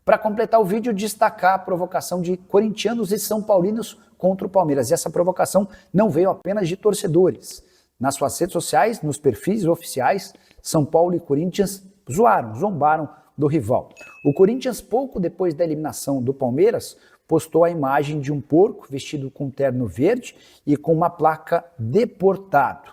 Para completar o vídeo, destacar a provocação de corintianos e são paulinos contra o Palmeiras. E essa provocação não veio apenas de torcedores. Nas suas redes sociais, nos perfis oficiais, São Paulo e Corinthians zombaram do rival. O Corinthians, pouco depois da eliminação do Palmeiras, postou a imagem de um porco vestido com terno verde e com uma placa "deportado".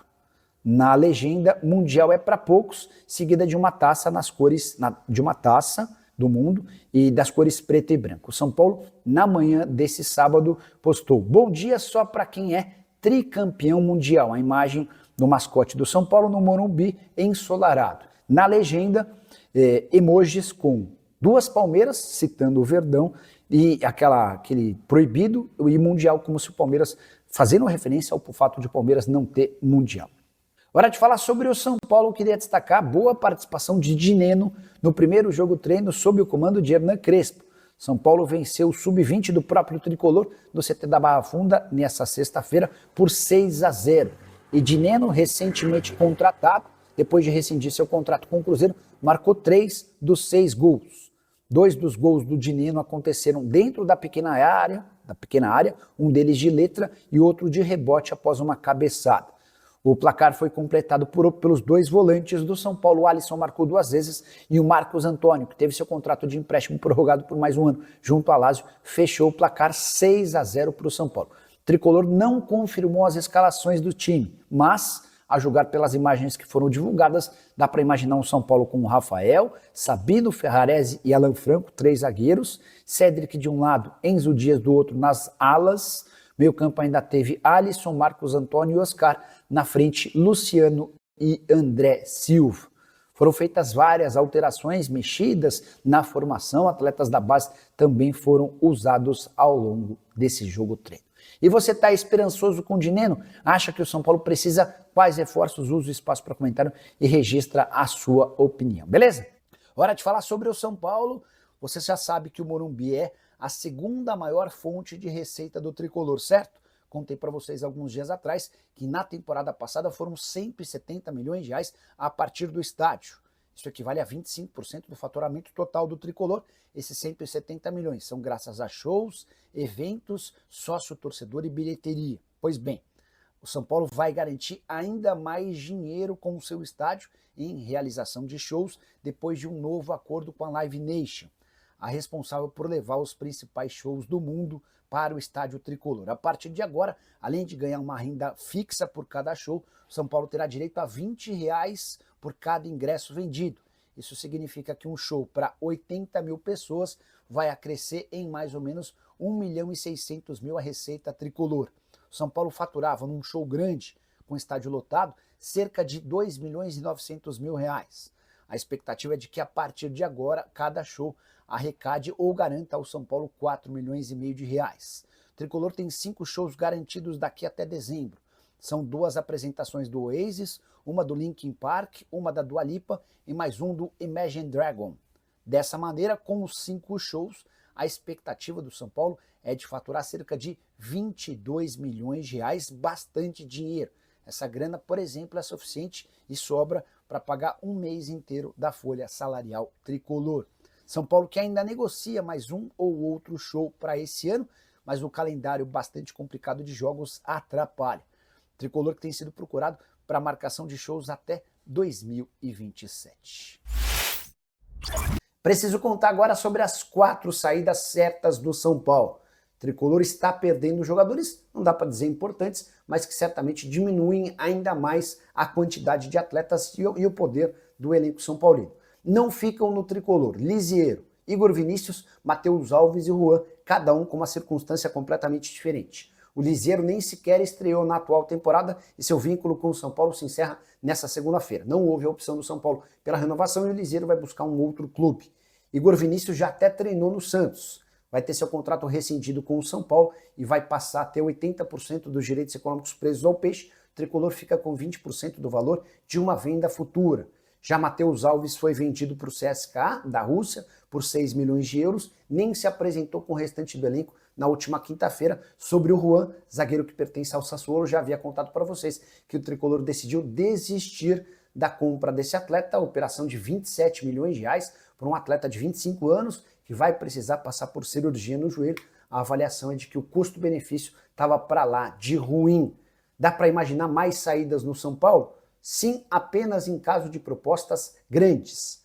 Na legenda, "Mundial é para poucos", seguida de uma taça nas cores de uma taça do mundo e das cores preto e branco. O São Paulo, na manhã desse sábado, postou: "Bom dia só para quem é tricampeão mundial". A imagem do mascote do São Paulo no Morumbi ensolarado. Na legenda, emojis com duas palmeiras, citando o Verdão, e aquele proibido e mundial, como se o Palmeiras, fazendo referência ao fato de o Palmeiras não ter mundial. Hora de falar sobre o São Paulo. Eu queria destacar a boa participação de Dineno no primeiro jogo treino sob o comando de Hernan Crespo. São Paulo venceu o sub-20 do próprio tricolor do CT da Barra Funda nessa sexta-feira por 6-0. E Dineno, recentemente contratado, depois de rescindir seu contrato com o Cruzeiro, marcou 3 dos 6 gols. 2 dos gols do Dineno aconteceram dentro da pequena área, um deles de letra e outro de rebote após uma cabeçada. O placar foi completado pelos dois volantes do São Paulo. O Alisson marcou 2 vezes e o Marcos Antônio, que teve seu contrato de empréstimo prorrogado por mais um ano junto ao Lazio, fechou o placar 6-0 para o São Paulo. O tricolor não confirmou as escalações do time, mas, a julgar pelas imagens que foram divulgadas, dá para imaginar um São Paulo com Rafael, Sabino, Ferrarese e Alan Franco, 3 zagueiros, Cédric de um lado, Enzo Dias do outro nas alas. Meio campo ainda teve Alisson, Marcos Antônio e Oscar. Na frente, Luciano e André Silva. Foram feitas várias alterações, mexidas na formação. Atletas da base também foram usados ao longo desse jogo treino. E você está esperançoso com o Dineno? Acha que o São Paulo precisa quais reforços? Usa o espaço para comentário e registra a sua opinião, beleza? Hora de falar sobre o São Paulo. Você já sabe que o Morumbi é a segunda maior fonte de receita do tricolor, certo? Contei para vocês alguns dias atrás que na temporada passada foram 170 milhões de reais a partir do estádio. Isso equivale a 25% do faturamento total do tricolor. Esses 170 milhões são graças a shows, eventos, sócio-torcedor e bilheteria. Pois bem, o São Paulo vai garantir ainda mais dinheiro com o seu estádio em realização de shows depois de um novo acordo com a Live Nation, a responsável por levar os principais shows do mundo para o estádio tricolor. A partir de agora, além de ganhar uma renda fixa por cada show, o São Paulo terá direito a R$20 por cada ingresso vendido. Isso significa que um show para 80 mil pessoas vai acrescer em mais ou menos 1.600.000 a receita tricolor. O São Paulo faturava num show grande, com estádio lotado, cerca de R$2.900.000. A expectativa é de que a partir de agora, cada show arrecade ou garanta ao São Paulo 4,5 milhões de reais. O tricolor tem 5 shows garantidos daqui até dezembro. São 2 apresentações do Oasis, uma do Linkin Park, uma da Dua Lipa e mais um do Imagine Dragon. Dessa maneira, com os 5 shows, a expectativa do São Paulo é de faturar cerca de 22 milhões de reais, bastante dinheiro. Essa grana, por exemplo, é suficiente e sobra para pagar um mês inteiro da folha salarial tricolor. São Paulo que ainda negocia mais um ou outro show para esse ano, mas o calendário bastante complicado de jogos atrapalha. Tricolor que tem sido procurado para marcação de shows até 2027. Preciso contar agora sobre as 4 saídas certas do São Paulo. O tricolor está perdendo jogadores, não dá para dizer importantes, mas que certamente diminuem ainda mais a quantidade de atletas e o poder do elenco são paulino. Não ficam no tricolor Lisiero, Igor Vinícius, Matheus Alves e Juan, cada um com uma circunstância completamente diferente. O Lisiero nem sequer estreou na atual temporada e seu vínculo com o São Paulo se encerra nessa segunda-feira. Não houve a opção do São Paulo pela renovação e o Lisiero vai buscar um outro clube. Igor Vinícius já até treinou no Santos. Vai ter seu contrato rescindido com o São Paulo e vai passar a ter 80% dos direitos econômicos presos ao Peixe. O tricolor fica com 20% do valor de uma venda futura. Já Matheus Alves foi vendido para o CSKA, da Rússia, por 6 milhões de euros, nem se apresentou com o restante do elenco na última quinta-feira. Sobre o Juan, zagueiro que pertence ao Sassuolo, já havia contado para vocês que o tricolor decidiu desistir da compra desse atleta, a operação de 27 milhões de reais, por um atleta de 25 anos, que vai precisar passar por cirurgia no joelho. A avaliação é de que o custo-benefício estava para lá, de ruim. Dá para imaginar mais saídas no São Paulo? Sim, apenas em caso de propostas grandes,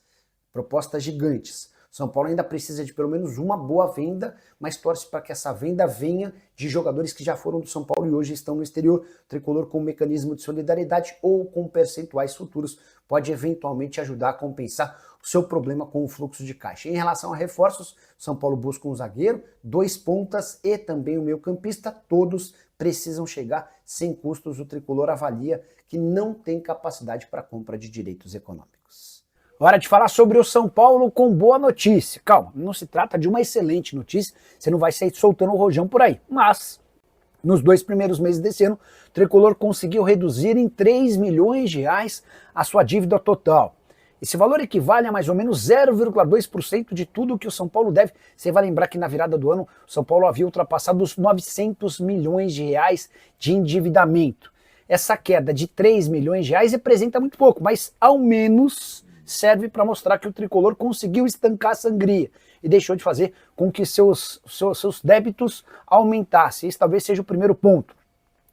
propostas gigantes. São Paulo ainda precisa de pelo menos uma boa venda, mas torce para que essa venda venha de jogadores que já foram do São Paulo e hoje estão no exterior. O Tricolor, com um mecanismo de solidariedade ou com percentuais futuros, pode eventualmente ajudar a compensar o seu problema com o fluxo de caixa. Em relação a reforços, São Paulo busca um zagueiro, 2 pontas e também um meio-campista. Todos precisam chegar sem custos. O Tricolor avalia que não tem capacidade para compra de direitos econômicos. Hora de falar sobre o São Paulo com boa notícia. Calma, não se trata de uma excelente notícia, você não vai sair soltando o rojão por aí. Mas, nos 2 primeiros meses desse ano, o Tricolor conseguiu reduzir em 3 milhões de reais a sua dívida total. Esse valor equivale a mais ou menos 0,2% de tudo que o São Paulo deve. Você vai lembrar que na virada do ano, o São Paulo havia ultrapassado os 900 milhões de reais de endividamento. Essa queda de 3 milhões de reais representa muito pouco, mas ao menos serve para mostrar que o Tricolor conseguiu estancar a sangria e deixou de fazer com que seus débitos aumentassem. Esse talvez seja o primeiro ponto.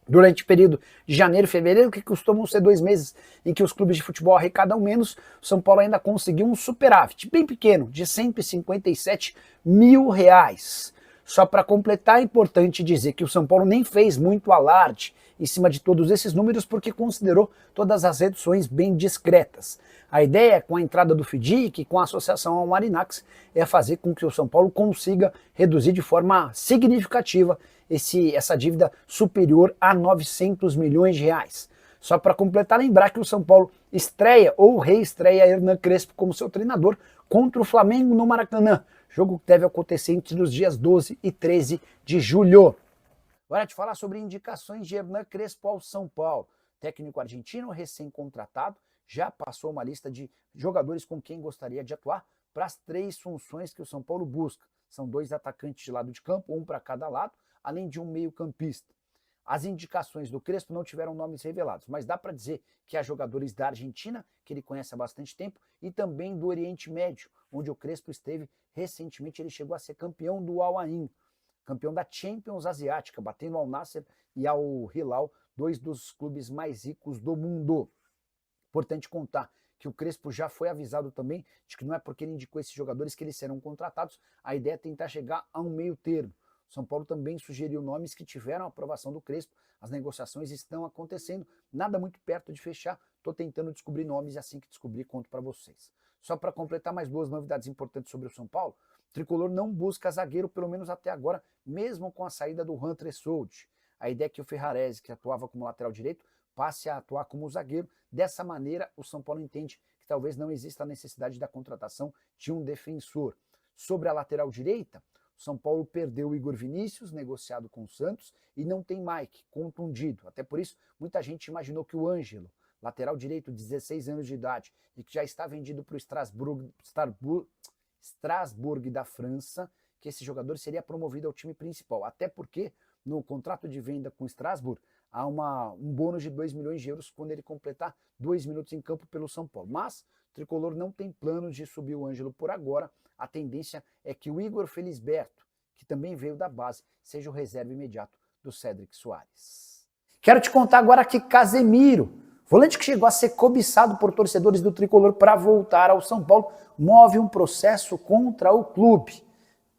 Durante o período de janeiro e fevereiro, que costumam ser 2 meses em que os clubes de futebol arrecadam menos, o São Paulo ainda conseguiu um superávit bem pequeno, de 157 mil reais. Só para completar, é importante dizer que o São Paulo nem fez muito alarde em cima de todos esses números, porque considerou todas as reduções bem discretas. A ideia, com a entrada do FDIC e com a associação ao Marinax, é fazer com que o São Paulo consiga reduzir de forma significativa essa dívida superior a 900 milhões de reais. Só para completar, lembrar que o São Paulo estreia ou reestreia Hernan Crespo como seu treinador contra o Flamengo no Maracanã, jogo que deve acontecer entre os dias 12 e 13 de julho. Hora de falar sobre indicações de Hernan Crespo ao São Paulo. Técnico argentino recém-contratado, já passou uma lista de jogadores com quem gostaria de atuar para as 3 funções que o São Paulo busca. São 2 atacantes de lado de campo, um para cada lado, além de um meio-campista. As indicações do Crespo não tiveram nomes revelados, mas dá para dizer que há jogadores da Argentina, que ele conhece há bastante tempo, e também do Oriente Médio, onde o Crespo esteve recentemente. Ele chegou a ser campeão do Al Ain, campeão da Champions Asiática, batendo ao Nasser e ao Hilal, 2 dos clubes mais ricos do mundo. Importante contar que o Crespo já foi avisado também de que não é porque ele indicou esses jogadores que eles serão contratados. A ideia é tentar chegar a um meio termo. O São Paulo também sugeriu nomes que tiveram a aprovação do Crespo. As negociações estão acontecendo, nada muito perto de fechar. Estou tentando descobrir nomes e assim que descobrir conto para vocês. Só para completar mais 2 novidades importantes sobre o São Paulo, o Tricolor não busca zagueiro, pelo menos até agora, mesmo com a saída do Hunter Sold. A ideia é que o Ferrarese, que atuava como lateral direito, passe a atuar como zagueiro. Dessa maneira, o São Paulo entende que talvez não exista a necessidade da contratação de um defensor. Sobre a lateral direita, o São Paulo perdeu o Igor Vinícius, negociado com o Santos, e não tem Mike, contundido. Até por isso, muita gente imaginou que o Ângelo, lateral direito de 16 anos de idade, e que já está vendido para o Strasbourg da França, que esse jogador seria promovido ao time principal. Até porque, no contrato de venda com o Strasbourg, há um bônus de 2 milhões de euros quando ele completar 2 minutos em campo pelo São Paulo. Mas o Tricolor não tem planos de subir o Ângelo por agora. A tendência é que o Igor Felisberto, que também veio da base, seja o reserva imediato do Cédric Soares. Quero te contar agora que Casemiro, volante que chegou a ser cobiçado por torcedores do Tricolor para voltar ao São Paulo, move um processo contra o clube.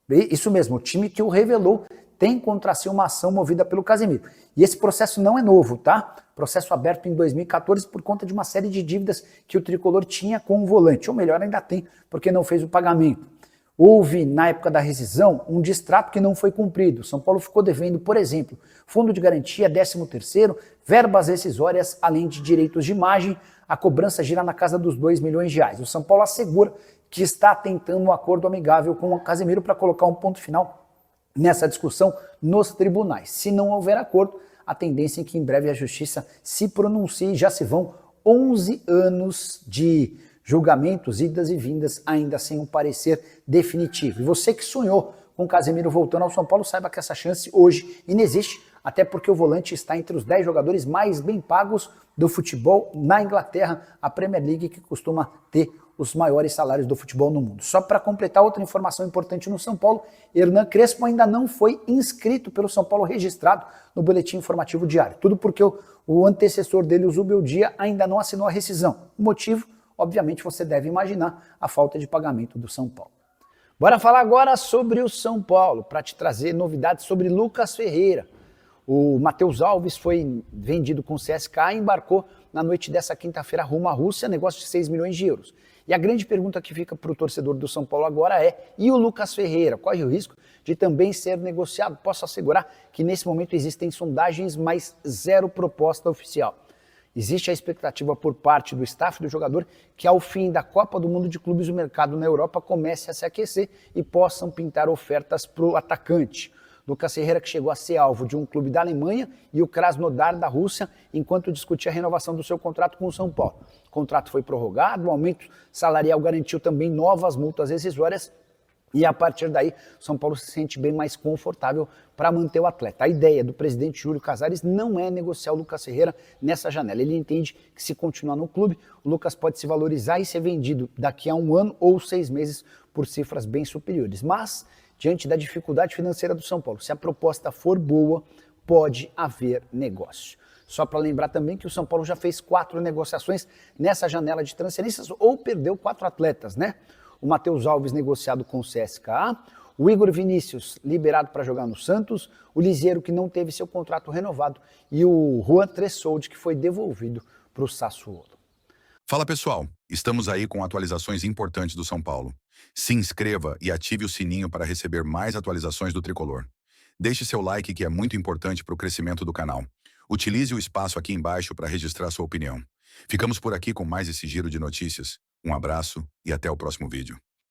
Isso mesmo, o time que o revelou tem contra si uma ação movida pelo Casemiro. E esse processo não é novo, tá? Processo aberto em 2014 por conta de uma série de dívidas que o Tricolor tinha com o volante. Ou melhor, ainda tem, porque não fez o pagamento. Houve, na época da rescisão, um distrato que não foi cumprido. São Paulo ficou devendo, por exemplo, fundo de garantia, 13º, verbas rescisórias, além de direitos de imagem. A cobrança gira na casa dos 2 milhões de reais. O São Paulo assegura que está tentando um acordo amigável com o Casemiro para colocar um ponto final nessa discussão nos tribunais. Se não houver acordo, a tendência é que em breve a justiça se pronuncie. Já se vão 11 anos de julgamentos, idas e vindas, ainda sem um parecer definitivo. E você que sonhou com o Casemiro voltando ao São Paulo, saiba que essa chance hoje inexiste, até porque o volante está entre os 10 jogadores mais bem pagos do futebol na Inglaterra, a Premier League, que costuma ter os maiores salários do futebol no mundo. Só para completar outra informação importante no São Paulo, Hernan Crespo ainda não foi inscrito pelo São Paulo, registrado no boletim informativo diário. Tudo porque o antecessor dele, o Zubeldia, ainda não assinou a rescisão. O motivo, obviamente, você deve imaginar, a falta de pagamento do São Paulo. Bora falar agora sobre o São Paulo, para te trazer novidades sobre Lucas Ferreira. O Matheus Alves foi vendido com o CSKA e embarcou na noite dessa quinta-feira rumo à Rússia, negócio de 6 milhões de euros. E a grande pergunta que fica para o torcedor do São Paulo agora é: e o Lucas Ferreira? Corre o risco de também ser negociado? Posso assegurar que nesse momento existem sondagens, mas zero proposta oficial. Existe a expectativa por parte do staff do jogador que ao fim da Copa do Mundo de Clubes o mercado na Europa comece a se aquecer e possam pintar ofertas para o atacante. Lucas Ferreira, que chegou a ser alvo de um clube da Alemanha, e o Krasnodar da Rússia, enquanto discutia a renovação do seu contrato com o São Paulo. O contrato foi prorrogado, o aumento salarial garantiu também novas multas rescisórias, e a partir daí, o São Paulo se sente bem mais confortável para manter o atleta. A ideia do presidente Júlio Casares não é negociar o Lucas Ferreira nessa janela. Ele entende que se continuar no clube, o Lucas pode se valorizar e ser vendido daqui a 1 ano ou 6 meses por cifras bem superiores. Mas, diante da dificuldade financeira do São Paulo, se a proposta for boa, pode haver negócio. Só para lembrar também que o São Paulo já fez 4 negociações nessa janela de transferências ou perdeu 4 atletas, né? O Matheus Alves negociado com o CSKA, o Igor Vinícius liberado para jogar no Santos, o Liseiro que não teve seu contrato renovado e o Juan Tressoldi que foi devolvido para o Sassuolo. Fala pessoal, estamos aí com atualizações importantes do São Paulo. Se inscreva e ative o sininho para receber mais atualizações do Tricolor. Deixe seu like que é muito importante para o crescimento do canal. Utilize o espaço aqui embaixo para registrar sua opinião. Ficamos por aqui com mais esse giro de notícias. Um abraço e até o próximo vídeo.